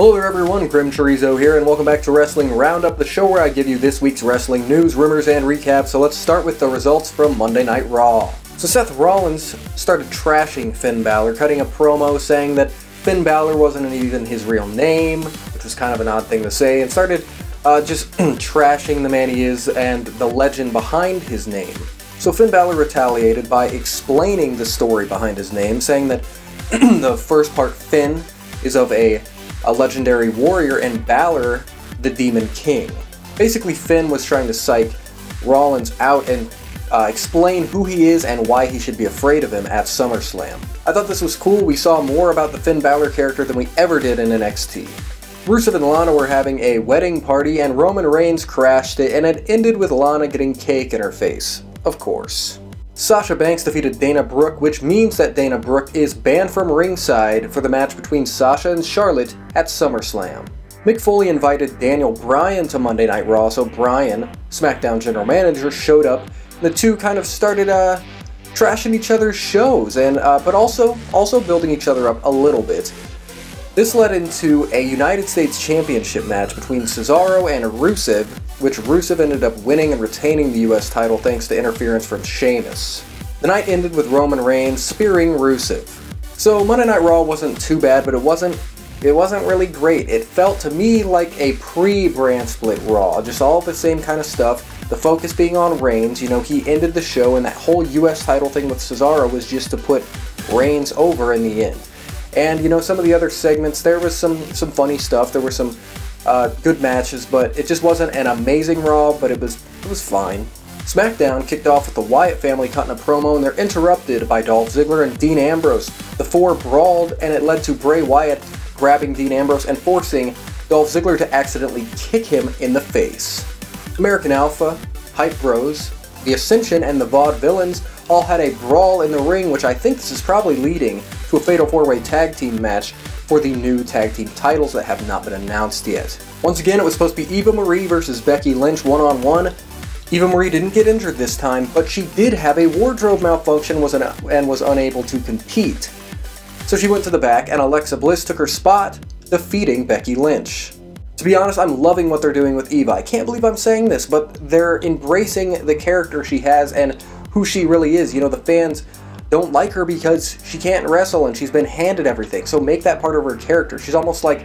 Hello there everyone, GrimmChorizo here, and welcome back to Wrestling Roundup, the show where I give you this week's wrestling news, rumors, and recaps. So let's start with the results from Monday Night Raw. So Seth Rollins started trashing Finn Balor, cutting a promo saying that Finn Balor wasn't even his real name, which was kind of an odd thing to say, and started just trashing the man he is and the legend behind his name. So Finn Balor retaliated by explaining the story behind his name, saying that the first part, Finn, is of a legendary warrior, and Balor, the Demon King. Basically, Finn was trying to psych Rollins out and explain who he is and why he should be afraid of him at SummerSlam. I thought this was cool. We saw more about the Finn Balor character than we ever did in NXT. Rusev and Lana were having a wedding party, and Roman Reigns crashed it, and it ended with Lana getting cake in her face. Of course. Sasha Banks defeated Dana Brooke, which means that Dana Brooke is banned from ringside for the match between Sasha and Charlotte at SummerSlam. Mick Foley invited Daniel Bryan to Monday Night Raw, so Bryan, SmackDown general manager, showed up. The two kind of started trashing each other's shows, and but also building each other up a little bit. This led into a United States Championship match between Cesaro and Rusev, which Rusev ended up winning and retaining the US title thanks to interference from Sheamus. The night ended with Roman Reigns spearing Rusev. So Monday Night Raw wasn't too bad, but it wasn't really great. It felt to me like a pre-brand split Raw, just all the same kind of stuff. The focus being on Reigns, you know, he ended the show, and that whole US title thing with Cesaro was just to put Reigns over in the end. And, you know, some of the other segments, there was some funny stuff, there were some good matches, but it just wasn't an amazing Raw, but it was fine. SmackDown kicked off with the Wyatt family cutting a promo, and they're interrupted by Dolph Ziggler and Dean Ambrose. The four brawled, and it led to Bray Wyatt grabbing Dean Ambrose and forcing Dolph Ziggler to accidentally kick him in the face. American Alpha, Hype Bros, The Ascension, and the Vaudevillains all had a brawl in the ring, which I think this is probably leading to a Fatal 4-Way Tag Team match for the new tag team titles that have not been announced yet. Once again, it was supposed to be Eva Marie versus Becky Lynch one-on-one. Eva Marie didn't get injured this time, but she did have a wardrobe malfunction and was unable to compete. So she went to the back, and Alexa Bliss took her spot, defeating Becky Lynch. To be honest, I'm loving what they're doing with Eva. I can't believe I'm saying this, but they're embracing the character she has and who she really is. You know, the fans don't like her because she can't wrestle and she's been handed everything, so make that part of her character. She's almost like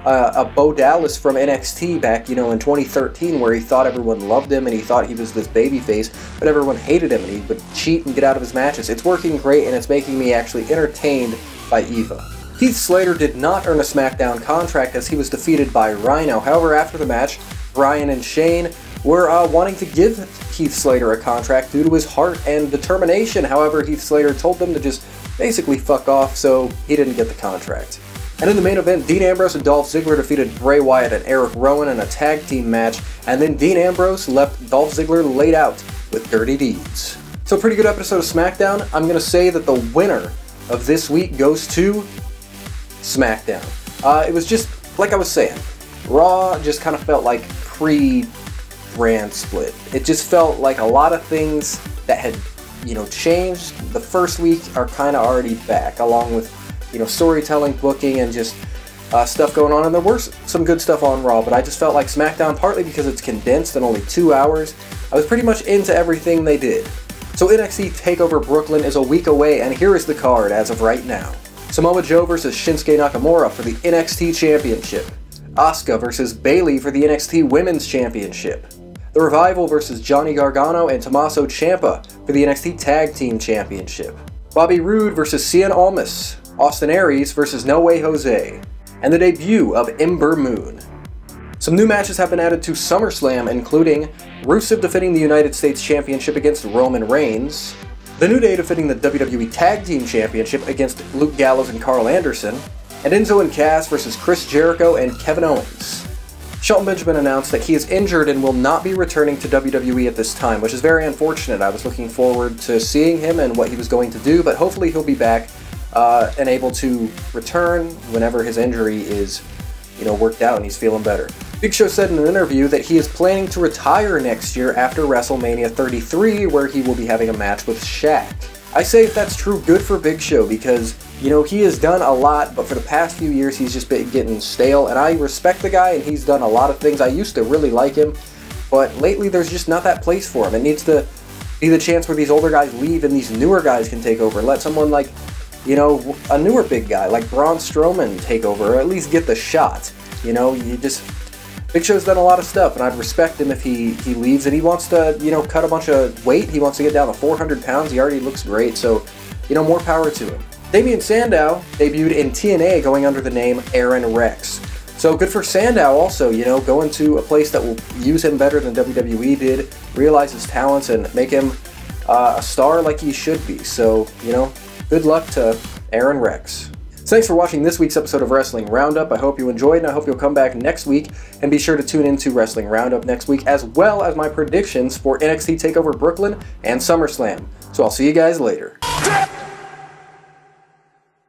a Bo Dallas from NXT back, you know, in 2013, where he thought everyone loved him and he thought he was this babyface, but everyone hated him and he would cheat and get out of his matches. It's working great, and it's making me actually entertained by Eva. Heath Slater did not earn a SmackDown contract as he was defeated by Rhino. However, after the match, Bryan and Shane were wanting to give Heath Slater a contract due to his heart and determination. However, Heath Slater told them to just basically fuck off, so he didn't get the contract. And in the main event, Dean Ambrose and Dolph Ziggler defeated Bray Wyatt and Eric Rowan in a tag team match, and then Dean Ambrose left Dolph Ziggler laid out with dirty deeds. So pretty good episode of SmackDown. I'm going to say that the winner of this week goes to SmackDown. It was just, like I was saying, Raw just kind of felt like pre-brand split. It just felt like a lot of things that had, you know, changed the first week are kind of already back, along with, you know, storytelling, booking, and just stuff going on. And there were some good stuff on Raw, but I just felt like SmackDown, partly because it's condensed in only 2 hours, I was pretty much into everything they did. So NXT TakeOver Brooklyn is a week away, and here is the card as of right now. Samoa Joe versus Shinsuke Nakamura for the NXT Championship. Asuka versus Bayley for the NXT Women's Championship. The Revival versus Johnny Gargano and Tommaso Ciampa for the NXT Tag Team Championship. Bobby Roode versus Cien Almas. Austin Aries versus No Way Jose. And the debut of Ember Moon. Some new matches have been added to SummerSlam, including Rusev defending the United States Championship against Roman Reigns, The New Day defending the WWE Tag Team Championship against Luke Gallows and Carl Anderson, and Enzo and Cass versus Chris Jericho and Kevin Owens. Shelton Benjamin announced that he is injured and will not be returning to WWE at this time, which is very unfortunate. I was looking forward to seeing him and what he was going to do, but hopefully he'll be back and able to return whenever his injury is, you know, worked out and he's feeling better. Big Show said in an interview that he is planning to retire next year after WrestleMania 33, where he will be having a match with Shaq. I say if that's true, good for Big Show, because You know, he has done a lot, but for the past few years, he's just been getting stale, and I respect the guy, and he's done a lot of things. I used to really like him, but lately there's just not that place for him. It needs to be the chance where these older guys leave and these newer guys can take over. Let someone like, you know, a newer big guy like Braun Strowman take over, or at least get the shot. You know, Big Show's done a lot of stuff, and I'd respect him if he leaves, and he wants to, you know, cut a bunch of weight. He wants to get down to 400 pounds. He already looks great, so, you know, more power to him. Damien Sandow debuted in TNA going under the name Aaron Rex. So good for Sandow also, you know, going to a place that will use him better than WWE did, realize his talents, and make him a star like he should be. So, you know, good luck to Aaron Rex. So thanks for watching this week's episode of Wrestling Roundup. I hope you enjoyed, and I hope you'll come back next week, and be sure to tune into Wrestling Roundup next week, as well as my predictions for NXT TakeOver Brooklyn and SummerSlam. So I'll see you guys later.